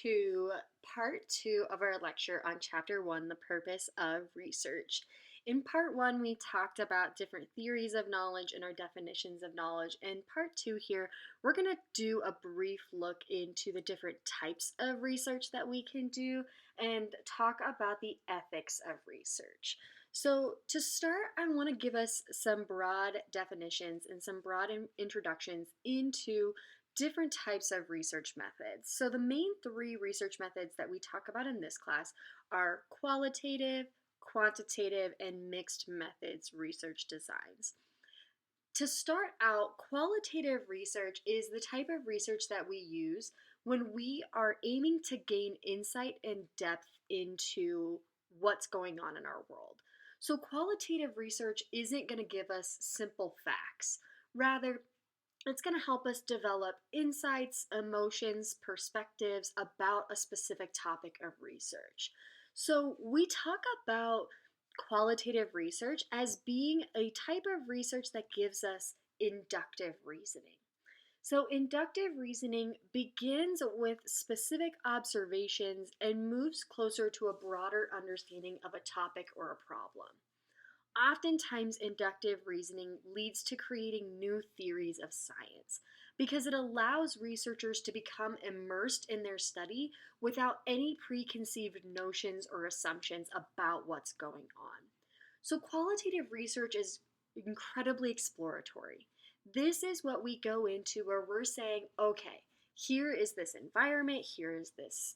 to part two of our lecture on chapter one, the purpose of research. In part one, we talked about different theories of knowledge and our definitions of knowledge. In part two here, we're going to do a brief look into the different types of research that we can do and talk about the ethics of research. So to start, I want to give us some broad definitions and some broad introductions into different types of research methods. So the main three research methods that we talk about in this class are qualitative, quantitative, and mixed methods research designs. To start out, qualitative research is the type of research that we use when we are aiming to gain insight and depth into what's going on in our world. So qualitative research isn't going to give us simple facts. Rather, it's going to help us develop insights, emotions, perspectives about a specific topic of research. So, we talk about qualitative research as being a type of research that gives us inductive reasoning. So, inductive reasoning begins with specific observations and moves closer to a broader understanding of a topic or a problem. Oftentimes, inductive reasoning leads to creating new theories of science because it allows researchers to become immersed in their study without any preconceived notions or assumptions about what's going on. So, qualitative research is incredibly exploratory. This is what we go into where we're saying, okay, here is this environment, here is this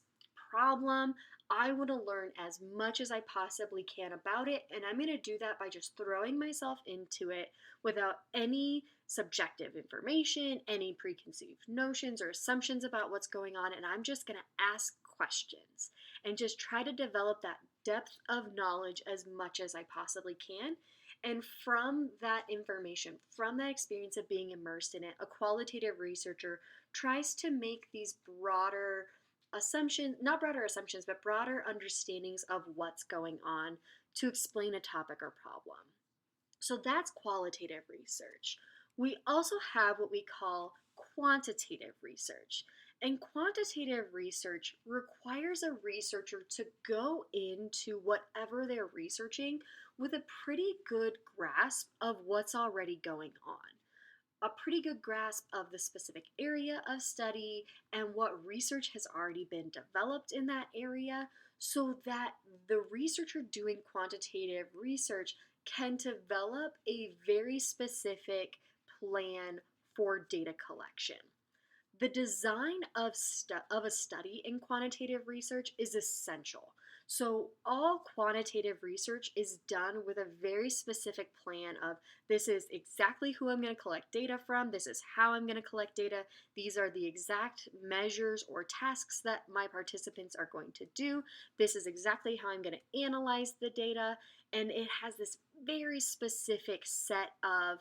problem. I want to learn as much as I possibly can about it, and I'm going to do that by just throwing myself into it without any subjective information, any preconceived notions or assumptions about what's going on, and I'm just going to ask questions and just try to develop that depth of knowledge as much as I possibly can. And from that information, from that experience of being immersed in it, a qualitative researcher tries to make these broader assumptions, not broader assumptions, but broader understandings of what's going on to explain a topic or problem. So that's qualitative research. We also have what we call quantitative research. And quantitative research requires a researcher to go into whatever they're researching with a pretty good grasp of what's already going on, a pretty good grasp of the specific area of study and what research has already been developed in that area so that the researcher doing quantitative research can develop a very specific plan for data collection. The design of a study in quantitative research is essential. So, all quantitative research is done with a very specific plan of this is exactly who I'm going to collect data from, this is how I'm going to collect data, these are the exact measures or tasks that my participants are going to do, this is exactly how I'm going to analyze the data, and it has this very specific set of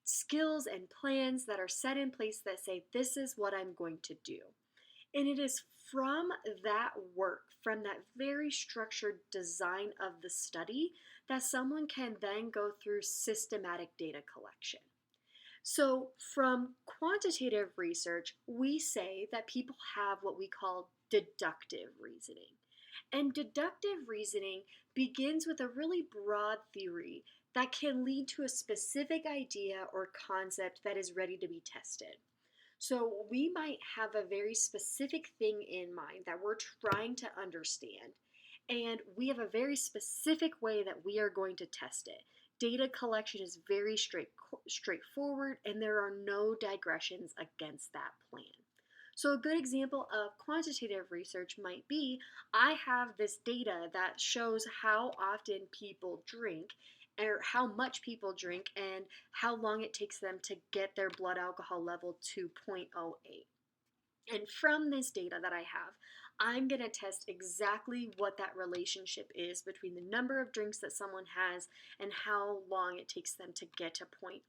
skills and plans that are set in place that say, this is what I'm going to do. And it is from that work, from that very structured design of the study, that someone can then go through systematic data collection. So, from quantitative research, we say that people have what we call deductive reasoning. And deductive reasoning begins with a really broad theory that can lead to a specific idea or concept that is ready to be tested. So we might have a very specific thing in mind that we're trying to understand, and we have a very specific way that we are going to test it. Data collection is very straightforward, and there are no digressions against that plan. So a good example of quantitative research might be, I have this data that shows how often people drink, or how much people drink, and how long it takes them to get their blood alcohol level to 0.08. And from this data that I have, I'm going to test exactly what that relationship is between the number of drinks that someone has and how long it takes them to get to 0.08.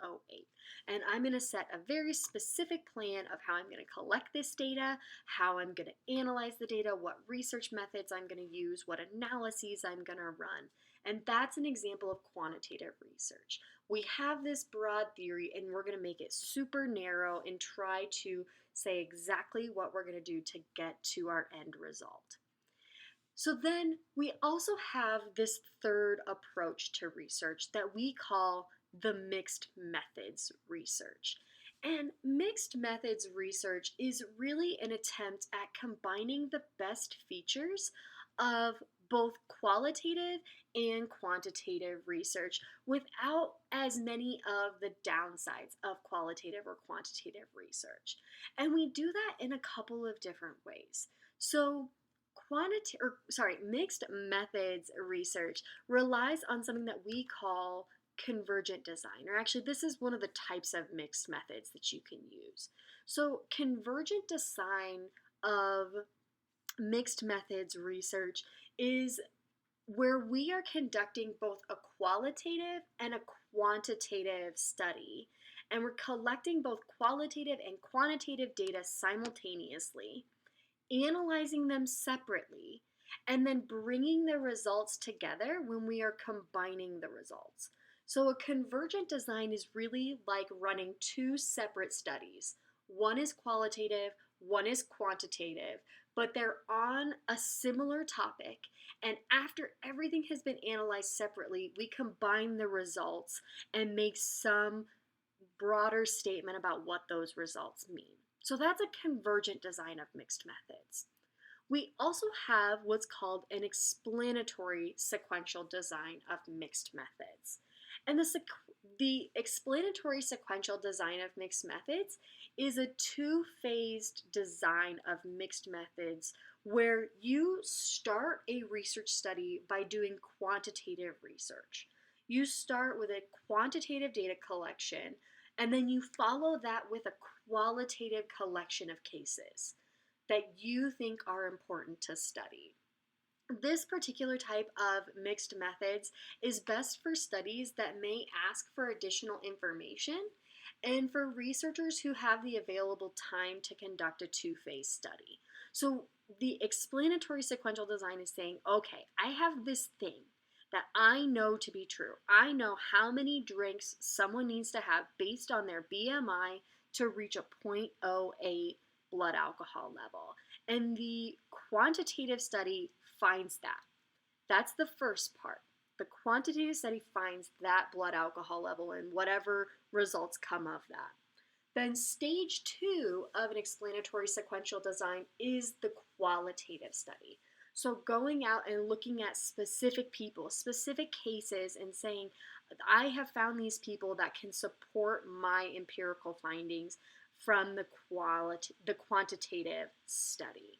And I'm going to set a very specific plan of how I'm going to collect this data, how I'm going to analyze the data, what research methods I'm going to use, what analyses I'm going to run. And that's an example of quantitative research. We have this broad theory and we're going to make it super narrow and try to say exactly what we're going to do to get to our end result. So then we also have this third approach to research that we call the mixed methods research. And mixed methods research is really an attempt at combining the best features of both qualitative and quantitative research without as many of the downsides of qualitative or quantitative research. And we do that in a couple of different ways. So mixed methods research relies on something that we call convergent design, or actually this is one of the types of mixed methods that you can use. So convergent design of mixed methods research is where we are conducting both a qualitative and a quantitative study, and we're collecting both qualitative and quantitative data simultaneously, analyzing them separately, and then bringing the results together when we are combining the results. So a convergent design is really like running two separate studies. One is qualitative, one is quantitative, but they're on a similar topic, and after everything has been analyzed separately, we combine the results and make some broader statement about what those results mean. So that's a convergent design of mixed methods. We also have what's called an explanatory sequential design of mixed methods. And the explanatory sequential design of mixed methods is a two-phased design of mixed methods where you start a research study by doing quantitative research. You start with a quantitative data collection, and then you follow that with a qualitative collection of cases that you think are important to study. This particular type of mixed methods is best for studies that may ask for additional information and for researchers who have the available time to conduct a two-phase study. So the explanatory sequential design is saying, okay, I have this thing that I know to be true. I know how many drinks someone needs to have based on their BMI to reach a 0.08 blood alcohol level. And the quantitative study finds that. That's the first part. The quantitative study finds that blood alcohol level and whatever results come of that. Then stage two of an explanatory sequential design is the qualitative study. So going out and looking at specific people, specific cases, and saying, I have found these people that can support my empirical findings from the quantitative study.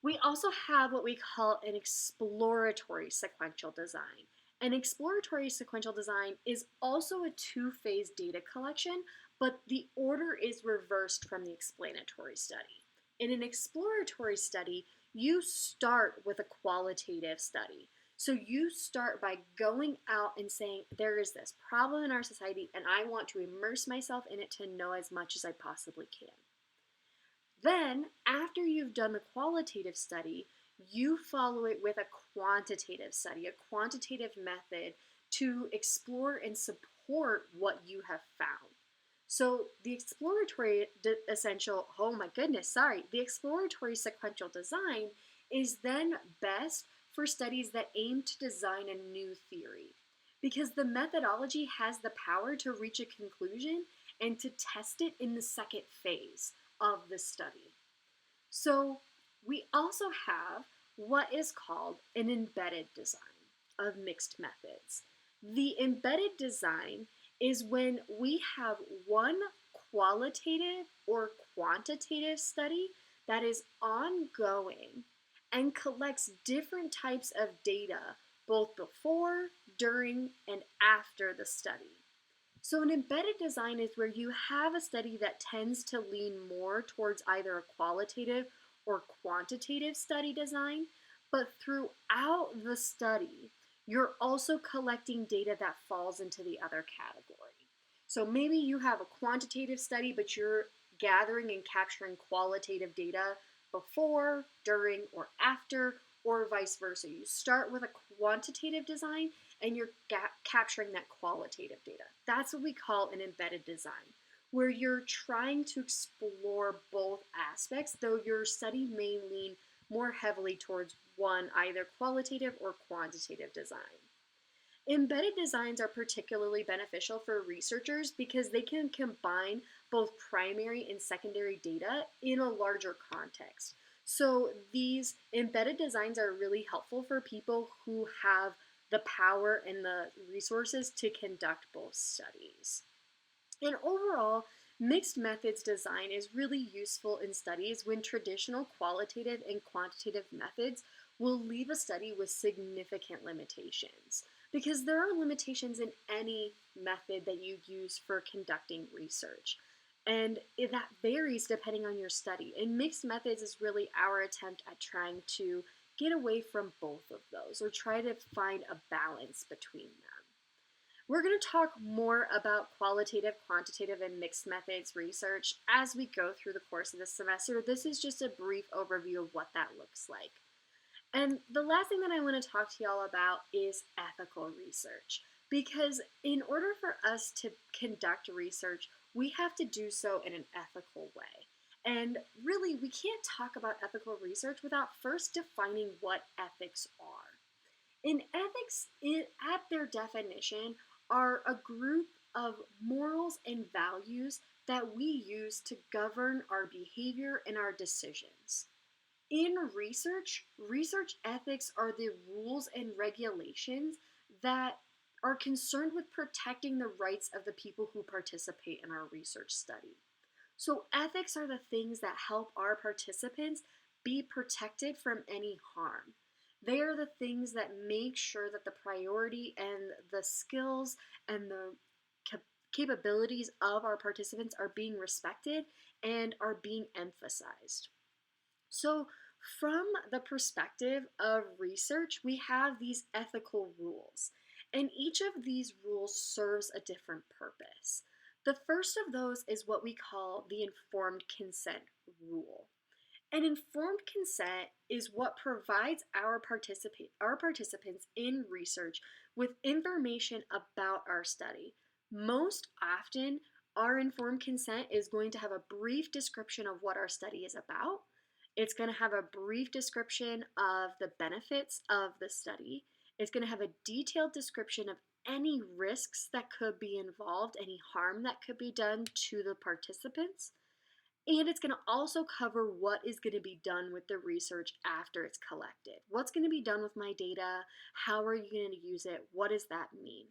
We also have what we call an exploratory sequential design. An exploratory sequential design is also a two-phase data collection, but the order is reversed from the explanatory study. In an exploratory study, you start with a qualitative study. So you start by going out and saying, there is this problem in our society, and I want to immerse myself in it to know as much as I possibly can. Then, after you've done the qualitative study, you follow it with a quantitative study, a quantitative method to explore and support what you have found. So the exploratory the exploratory sequential design is then best for studies that aim to design a new theory, because the methodology has the power to reach a conclusion and to test it in the second phase of the study. So we also have what is called an embedded design of mixed methods. The embedded design is when we have one qualitative or quantitative study that is ongoing and collects different types of data both before, during, and after the study. So an embedded design is where you have a study that tends to lean more towards either a qualitative or quantitative study design, but throughout the study, you're also collecting data that falls into the other category. So maybe you have a quantitative study, but you're gathering and capturing qualitative data before, during, or after, or vice versa. You start with a quantitative design and you're capturing that qualitative data. That's what we call an embedded design. where you're trying to explore both aspects, though your study may lean more heavily towards one, either qualitative or quantitative design. Embedded designs are particularly beneficial for researchers because they can combine both primary and secondary data in a larger context. So these embedded designs are really helpful for people who have the power and the resources to conduct both studies. And overall, mixed methods design is really useful in studies when traditional qualitative and quantitative methods will leave a study with significant limitations. Because there are limitations in any method that you use for conducting research. And that varies depending on your study. And mixed methods is really our attempt at trying to get away from both of those or try to find a balance between them. We're going to talk more about qualitative, quantitative, and mixed methods research as we go through the course of this semester. This is just a brief overview of what that looks like. And the last thing that I want to talk to y'all about is ethical research. Because in order for us to conduct research, we have to do so in an ethical way. And really, we can't talk about ethical research without first defining what ethics are. In ethics, at their definition, are a group of morals and values that we use to govern our behavior and our decisions. In research, research ethics are the rules and regulations that are concerned with protecting the rights of the people who participate in our research study. So ethics are the things that help our participants be protected from any harm. They are the things that make sure that the priority and the skills and the capabilities of our participants are being respected and are being emphasized. So, from the perspective of research, we have these ethical rules, and each of these rules serves a different purpose. The first of those is what we call the informed consent rule. And informed consent is what provides our participants in research with information about our study. Most often, our informed consent is going to have a brief description of what our study is about. It's going to have a brief description of the benefits of the study. It's going to have a detailed description of any risks that could be involved, any harm that could be done to the participants. And it's going to also cover what is going to be done with the research after it's collected. What's going to be done with my data? How are you going to use it? What does that mean?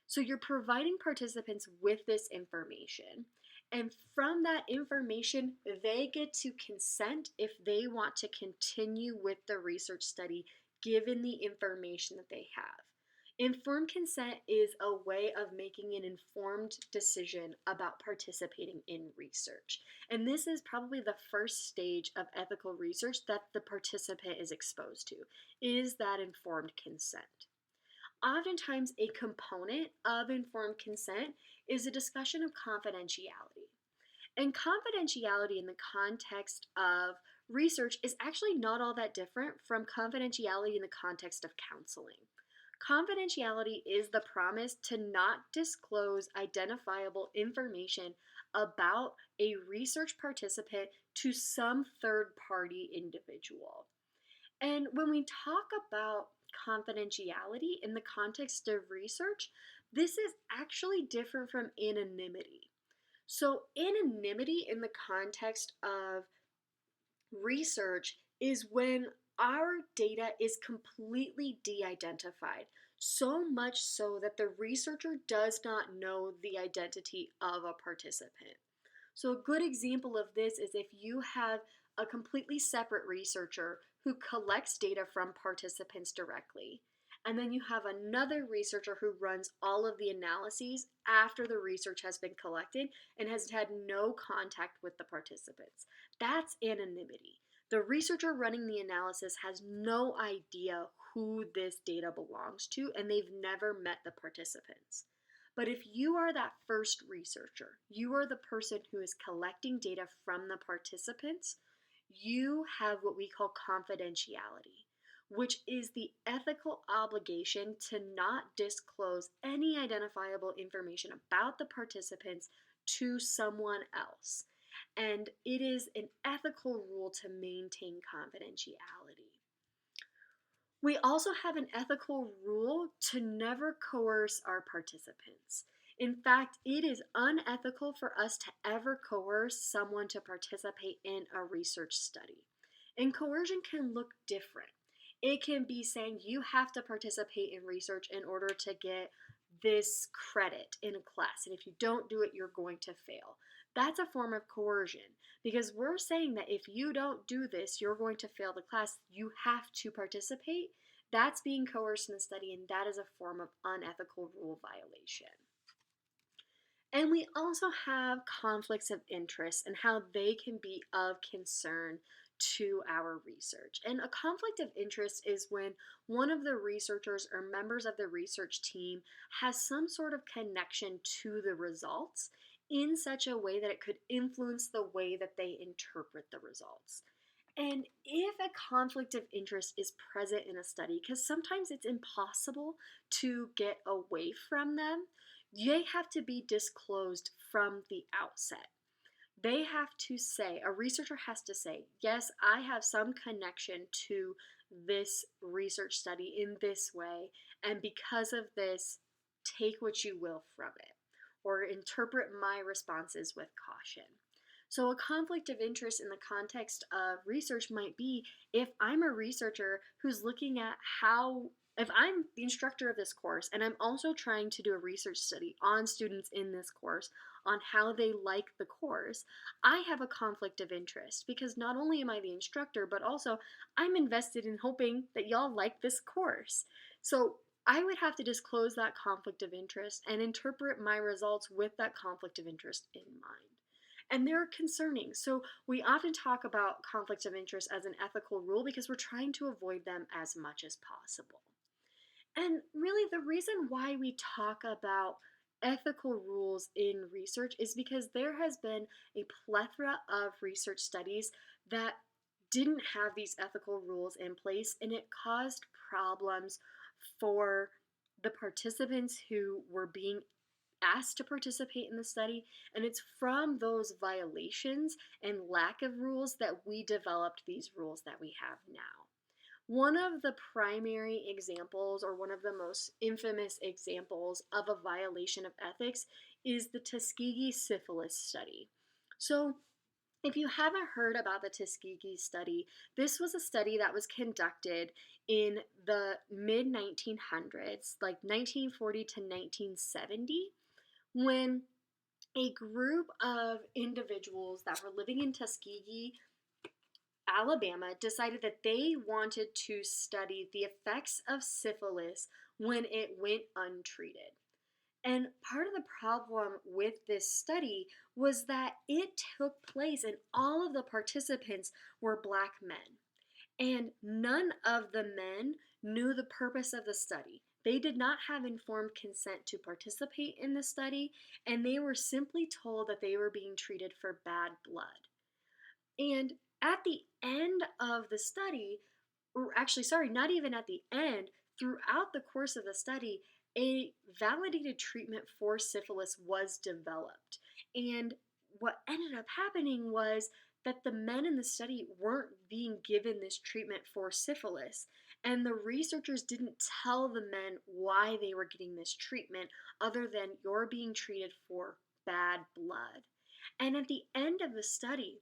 So you're providing participants with this information. And from that information, they get to consent if they want to continue with the research study given the information that they have. Informed consent is a way of making an informed decision about participating in research. And this is probably the first stage of ethical research that the participant is exposed to, is that informed consent. Oftentimes, a component of informed consent is a discussion of confidentiality. And confidentiality in the context of research is actually not all that different from confidentiality in the context of counseling. Confidentiality is the promise to not disclose identifiable information about a research participant to some third-party individual. And when we talk about confidentiality in the context of research, this is actually different from anonymity. So, anonymity in the context of research is when our data is completely de-identified, so much so that the researcher does not know the identity of a participant. So a good example of this is if you have a completely separate researcher who collects data from participants directly, and then you have another researcher who runs all of the analyses after the research has been collected and has had no contact with the participants. That's anonymity. The researcher running the analysis has no idea who this data belongs to, and they've never met the participants. But if you are that first researcher, you are the person who is collecting data from the participants, you have what we call confidentiality, which is the ethical obligation to not disclose any identifiable information about the participants to someone else. And it is an ethical rule to maintain confidentiality. We also have an ethical rule to never coerce our participants. In fact, it is unethical for us to ever coerce someone to participate in a research study. And coercion can look different. It can be saying you have to participate in research in order to get this credit in a class, and if you don't do it, you're going to fail. That's a form of coercion because we're saying that if you don't do this, you're going to fail the class. You have to participate. That's being coerced in the study, and that is a form of unethical rule violation. And we also have conflicts of interest and how they can be of concern to our research. And a conflict of interest is when one of the researchers or members of the research team has some sort of connection to the results in such a way that it could influence the way that they interpret the results. And if a conflict of interest is present in a study, because sometimes it's impossible to get away from them, they have to be disclosed from the outset. They have to say, a researcher has to say, yes, I have some connection to this research study in this way, and because of this, take what you will from it, or interpret my responses with caution. So a conflict of interest in the context of research might be if I'm a researcher who's looking at if I'm the instructor of this course and I'm also trying to do a research study on students in this course on how they like the course, I have a conflict of interest because not only am I the instructor, but also I'm invested in hoping that y'all like this course. So I would have to disclose that conflict of interest and interpret my results with that conflict of interest in mind. And they're concerning. So we often talk about conflicts of interest as an ethical rule because we're trying to avoid them as much as possible. And really, the reason why we talk about ethical rules in research is because there has been a plethora of research studies that didn't have these ethical rules in place, and it caused problems for the participants who were being asked to participate in the study, and it's from those violations and lack of rules that we developed these rules that we have now. One of the primary examples, or one of the most infamous examples of a violation of ethics, is the Tuskegee syphilis study. So, if you haven't heard about the Tuskegee study, this was a study that was conducted in the mid 1900s, like 1940 to 1970, when a group of individuals that were living in Tuskegee, Alabama, decided that they wanted to study the effects of syphilis when it went untreated. And part of the problem with this study was that it took place and all of the participants were Black men. And none of the men knew the purpose of the study. They did not have informed consent to participate in the study, and they were simply told that they were being treated for bad blood. And at the end of the study, or actually, sorry, not even at the end, throughout the course of the study, a validated treatment for syphilis was developed. And what ended up happening was that the men in the study weren't being given this treatment for syphilis, and the researchers didn't tell the men why they were getting this treatment other than you're being treated for bad blood. And at the end of the study,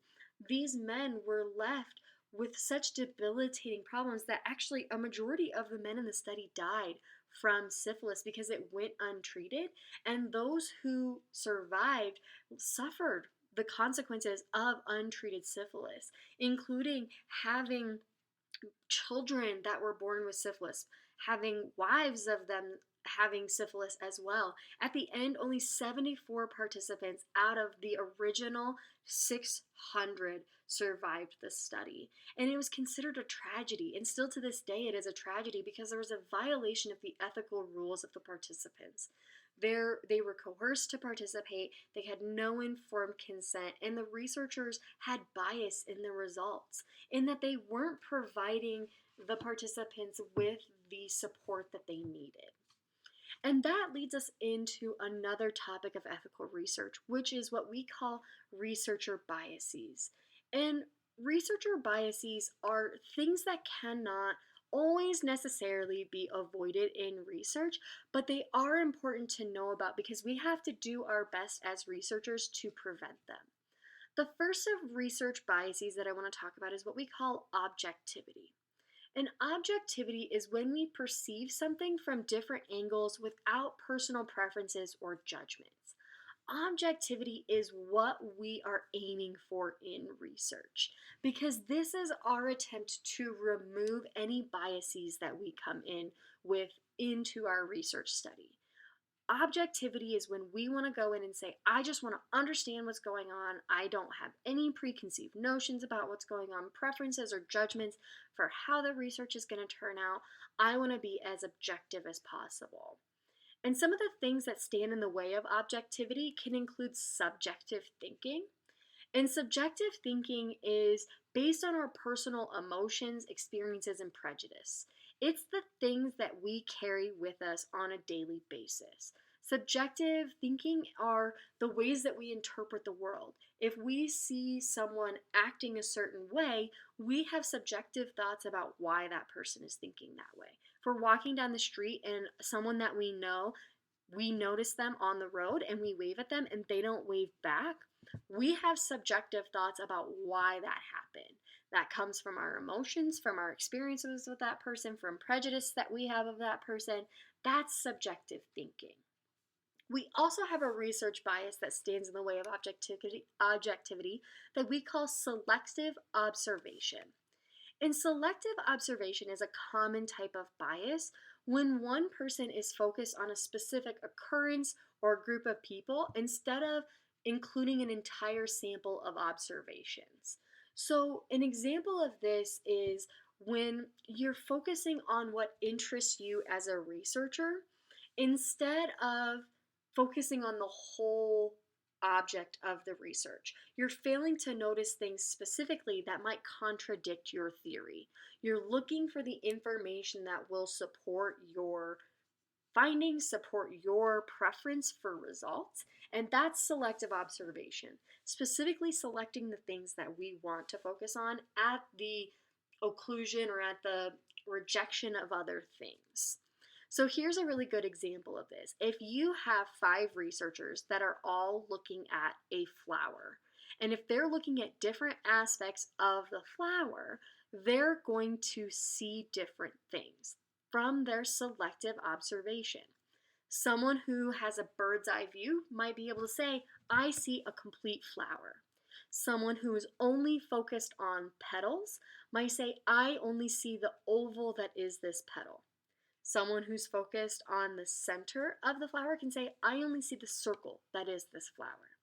these men were left with such debilitating problems that actually a majority of the men in the study died from syphilis because it went untreated, and those who survived suffered the consequences of untreated syphilis, including having children that were born with syphilis, having wives of them having syphilis as well. At the end, only 74 participants out of the original 600 survived the study. And it was considered a tragedy, and still to this day it is a tragedy because there was a violation of the ethical rules of the participants. They were coerced to participate, they had no informed consent, and the researchers had bias in the results in that they weren't providing the participants with the support that they needed. And that leads us into another topic of ethical research, which is what we call researcher biases. And researcher biases are things that cannot always necessarily be avoided in research, but they are important to know about because we have to do our best as researchers to prevent them. The first of research biases that I want to talk about is what we call objectivity. And objectivity is when we perceive something from different angles without personal preferences or judgments. Objectivity is what we are aiming for in research because this is our attempt to remove any biases that we come in with into our research study. Objectivity is when we want to go in and say, I just want to understand what's going on. I don't have any preconceived notions about what's going on, preferences or judgments for how the research is going to turn out. I want to be as objective as possible. And some of the things that stand in the way of objectivity can include subjective thinking. And subjective thinking is based on our personal emotions, experiences, and prejudice. It's the things that we carry with us on a daily basis. Subjective thinking are the ways that we interpret the world. If we see someone acting a certain way, we have subjective thoughts about why that person is thinking that way. If we're walking down the street and someone that we know, we notice them on the road and we wave at them and they don't wave back, we have subjective thoughts about why that happened. That comes from our emotions, from our experiences with that person, from prejudice that we have of that person. That's subjective thinking. We also have a research bias that stands in the way of objectivity that we call selective observation. And selective observation is a common type of bias when one person is focused on a specific occurrence or group of people instead of including an entire sample of observations. So, an example of this is when you're focusing on what interests you as a researcher instead of focusing on the whole object of the research. You're failing to notice things specifically that might contradict your theory. You're looking for the information that will support your findings, support your preference for results, and that's selective observation. Specifically selecting the things that we want to focus on at the occlusion or at the rejection of other things. So here's a really good example of this. If you have 5 researchers that are all looking at a flower, and if they're looking at different aspects of the flower, they're going to see different things from their selective observation. Someone who has a bird's eye view might be able to say, I see a complete flower. Someone who is only focused on petals might say, I only see the oval that is this petal. Someone who's focused on the center of the flower can say, I only see the circle that is this flower.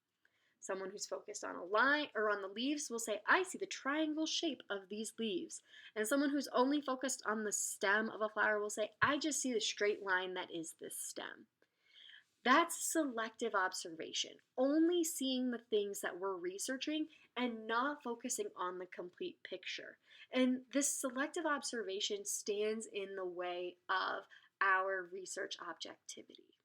Someone who's focused on a line or on the leaves will say, I see the triangle shape of these leaves. And someone who's only focused on the stem of a flower will say, I just see the straight line that is this stem. That's selective observation, only seeing the things that we're researching and not focusing on the complete picture. And this selective observation stands in the way of our research objectivity.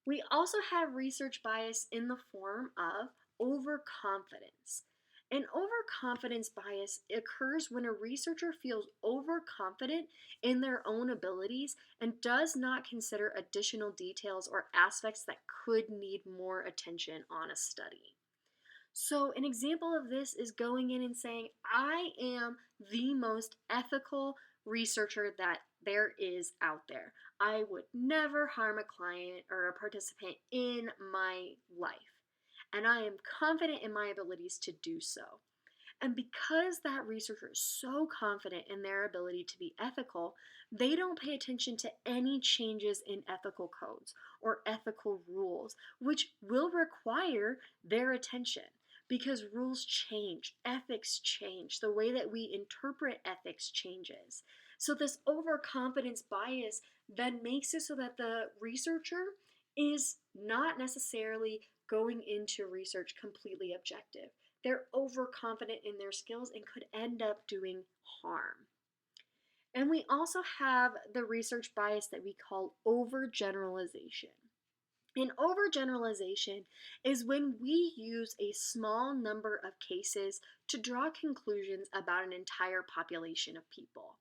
We also have research bias in the form of overconfidence. An overconfidence bias occurs when a researcher feels overconfident in their own abilities and does not consider additional details or aspects that could need more attention on a study. So, an example of this is going in and saying, I am the most ethical researcher that there is out there. I would never harm a client or a participant in my life. And I am confident in my abilities to do so. And because that researcher is so confident in their ability to be ethical, they don't pay attention to any changes in ethical codes or ethical rules, which will require their attention because rules change, ethics change, the way that we interpret ethics changes. So, this overconfidence bias then makes it so that the researcher is not necessarily going into research completely objective. They're overconfident in their skills and could end up doing harm. And we also have the research bias that we call overgeneralization. And overgeneralization is when we use a small number of cases to draw conclusions about an entire population of people.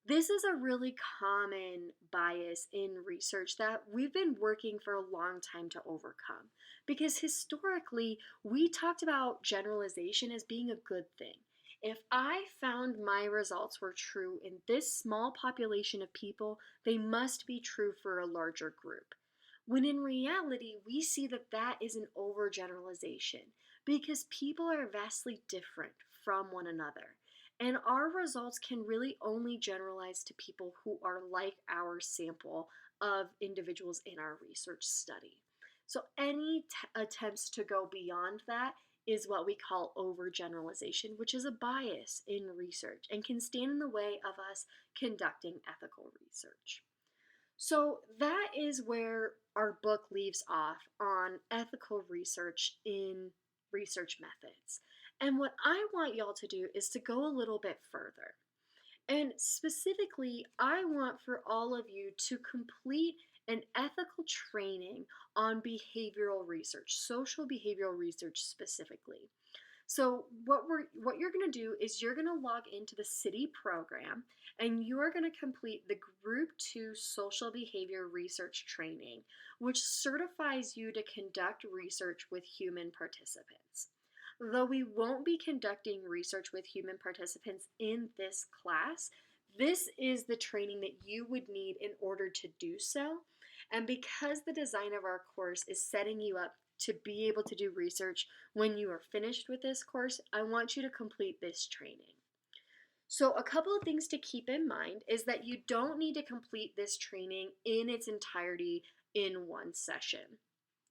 This is a really common bias in research that we've been working for a long time to overcome. Because historically, we talked about generalization as being a good thing. If I found my results were true in this small population of people, they must be true for a larger group. When in reality, we see that that is an overgeneralization because people are vastly different from one another. And our results can really only generalize to people who are like our sample of individuals in our research study. So any attempts to go beyond that is what we call overgeneralization, which is a bias in research and can stand in the way of us conducting ethical research. So that is where our book leaves off on ethical research in research methods. And what I want y'all to do is to go a little bit further. And specifically, I want for all of you to complete an ethical training on behavioral research, social behavioral research specifically. So what you're going to do is you're going to log into the CITI program and you are going to complete the Group 2 Social Behavior Research Training, which certifies you to conduct research with human participants. Though we won't be conducting research with human participants in this class, this is the training that you would need in order to do so. And because the design of our course is setting you up to be able to do research when you are finished with this course, I want you to complete this training. So a couple of things to keep in mind is that you don't need to complete this training in its entirety in one session.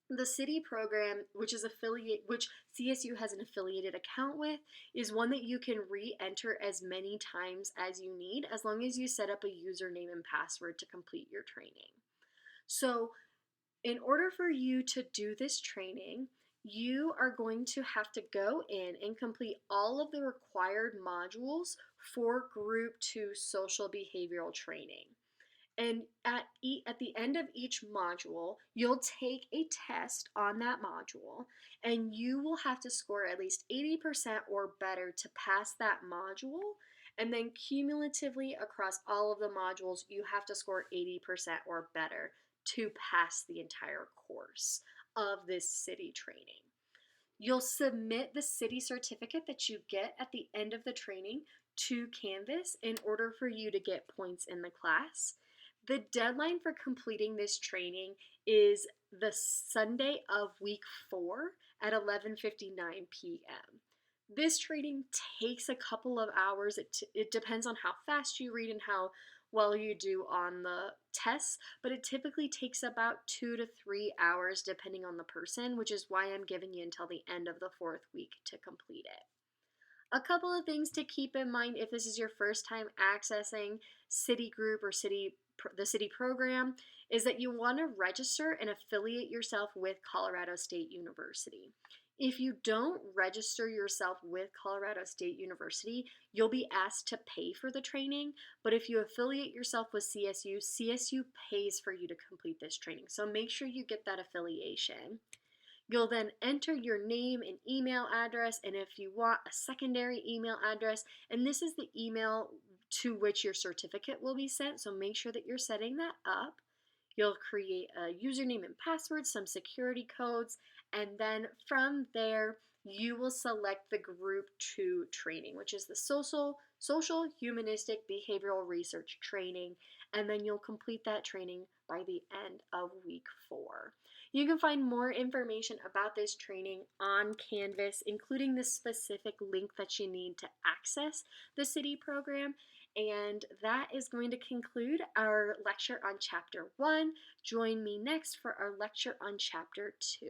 The CITI program, which CSU has an affiliated account with, is one that you can re-enter as many times as you need, as long as you set up a username and password to complete your training. So in order for you to do this training, you are going to have to go in and complete all of the required modules for Group 2 Social Behavioral Training. And at the end of each module, you'll take a test on that module, and you will have to score at least 80% or better to pass that module. And then cumulatively across all of the modules, you have to score 80% or better to pass the entire course of this CITI training. You'll submit the CITI certificate that you get at the end of the training to Canvas in order for you to get points in the class. The deadline for completing this training is the Sunday of week 4 at 11:59 p.m. This training takes a couple of hours. It depends on how fast you read and how well you do on the tests, but it typically takes about 2 to 3 hours depending on the person, which is why I'm giving you until the end of the 4th week to complete it. A couple of things to keep in mind if this is your first time accessing CITI Group or the CITI program is that you want to register and affiliate yourself with Colorado State University. If you don't register yourself with Colorado State University, you'll be asked to pay for the training, but if you affiliate yourself with CSU, CSU pays for you to complete this training. So make sure you get that affiliation. You'll then enter your name and email address, and if you want a secondary email address, and this is the email to which your certificate will be sent, so make sure that you're setting that up. You'll create a username and password, some security codes, and then from there, you will select the Group 2 training, which is the social humanistic behavioral research training, and then you'll complete that training by the end of week 4. You can find more information about this training on Canvas, including the specific link that you need to access the CITI program. And that is going to conclude our lecture on Chapter 1. Join me next for our lecture on Chapter 2.